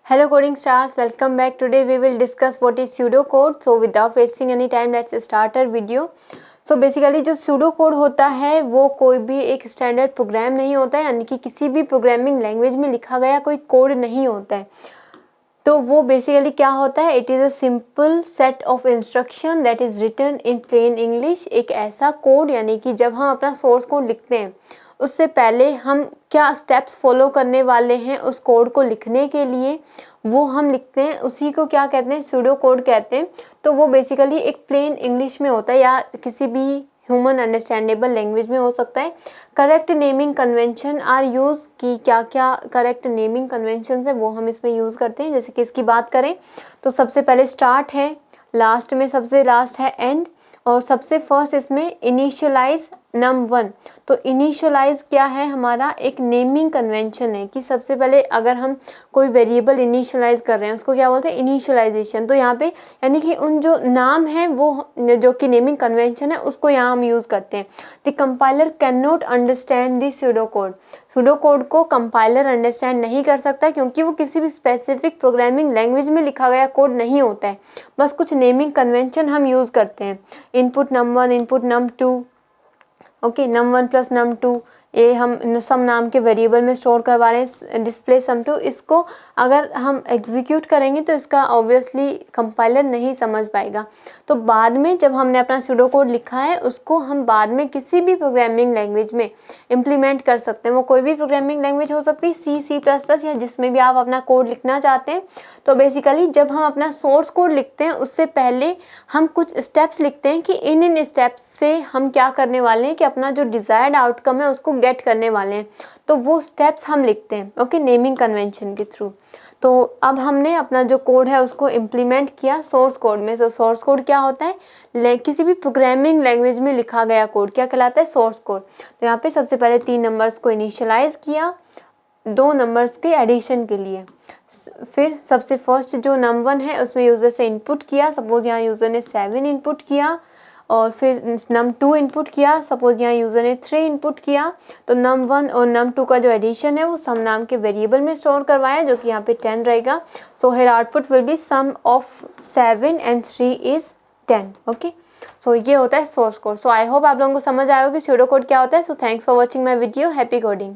Hello coding stars, welcome back. Today we will discuss what is pseudocode. So without wasting any time, let's start our video. So basically जो pseudocode होता है वो कोई भी एक standard programme नहीं होता है, यानी कि किसी भी प्रोग्रामिंग लैंग्वेज में लिखा गया कोई कोड नहीं होता है। तो वो बेसिकली क्या होता है, it is a simple set of instruction that is written in plain English. एक ऐसा कोड, यानी कि जब हम अपना सोर्स कोड लिखते हैं उससे पहले हम क्या स्टेप्स फॉलो करने वाले हैं उस कोड को लिखने के लिए, वो हम लिखते हैं, उसी को क्या कहते हैं, सूडो कोड कहते हैं। तो वो बेसिकली एक प्लेन इंग्लिश में होता है या किसी भी ह्यूमन अंडरस्टैंडेबल लैंग्वेज में हो सकता है। Correct naming convention are use, कि क्या क्या करेक्ट नेमिंग कन्वेंशन है वो हम इसमें यूज़ करते हैं। जैसे कि इसकी बात करें तो सबसे पहले स्टार्ट है, लास्ट में सबसे लास्ट है एंड, और सबसे फर्स्ट इसमें इनिशियलाइज num1। तो इनिशियलाइज क्या है, हमारा एक नेमिंग कन्वेंशन है कि सबसे पहले अगर हम कोई वेरिएबल इनिशियलाइज कर रहे हैं उसको क्या बोलते हैं, इनिशियलाइजेशन। तो यहाँ पे यानी कि उन जो नाम है वो जो कि नेमिंग कन्वेंशन है उसको यहाँ हम यूज़ करते हैं। The compiler can not understand the pseudo code. Pseudo code को कंपाइलर अंडरस्टैंड नहीं कर सकता क्योंकि वो किसी भी स्पेसिफिक प्रोग्रामिंग लैंग्वेज में लिखा गया कोड नहीं होता है, बस कुछ नेमिंग कन्वेंशन हम यूज़ करते हैं। Input num1, input num2, okay, num1 plus num2, ये हम सम नाम के वेरिएबल में स्टोर करवा रहे हैं। डिस्प्ले sum2, इसको अगर हम एग्जीक्यूट करेंगे तो इसका ऑब्वियसली कंपाइलर नहीं समझ पाएगा। तो बाद में जब हमने अपना सूडो कोड लिखा है उसको हम बाद में किसी भी प्रोग्रामिंग लैंग्वेज में इम्प्लीमेंट कर सकते हैं। वो कोई भी प्रोग्रामिंग लैंग्वेज हो सकती है, C++ या जिसमें भी आप अपना कोड लिखना चाहते हैं। तो बेसिकली जब हम अपना सोर्स कोड लिखते हैं उससे पहले हम कुछ स्टेप्स लिखते हैं कि इन स्टेप्स से हम क्या करने वाले हैं, कि अपना जो डिज़ायर्ड आउटकम है उसको गेट करने वाले हैं। तो वो स्टेप्स हम लिखते हैं, ओके, नेमिंग कन्वेंशन के थ्रू। तो अब हमने अपना जो कोड है उसको इम्प्लीमेंट किया सोर्स कोड में। तो सोर्स कोड क्या होता है, किसी भी प्रोग्रामिंग लैंग्वेज में लिखा गया कोड क्या कहलाता है, सोर्स कोड। तो यहाँ पे सबसे पहले 3 नंबर्स को इनिशियलाइज किया 2 नंबर्स के एडिशन के लिए। फिर सबसे फर्स्ट जो num1 है उसमें यूज़र से इनपुट किया, सपोज यहाँ यूज़र ने 7 इनपुट किया, और फिर num2 इनपुट किया, सपोज यहाँ यूज़र ने 3 इनपुट किया। तो num1 और num2 का जो एडिशन है वो सम नाम के वेरिएबल में स्टोर करवाया जो कि यहाँ पे 10 रहेगा। So here output will be sum of 7 and 3 is 10। Okay, so ये होता है source code. So I hope आप लोगों को समझ आया होगा कि सूडो कोड क्या होता है। So thanks for watching my video, happy coding.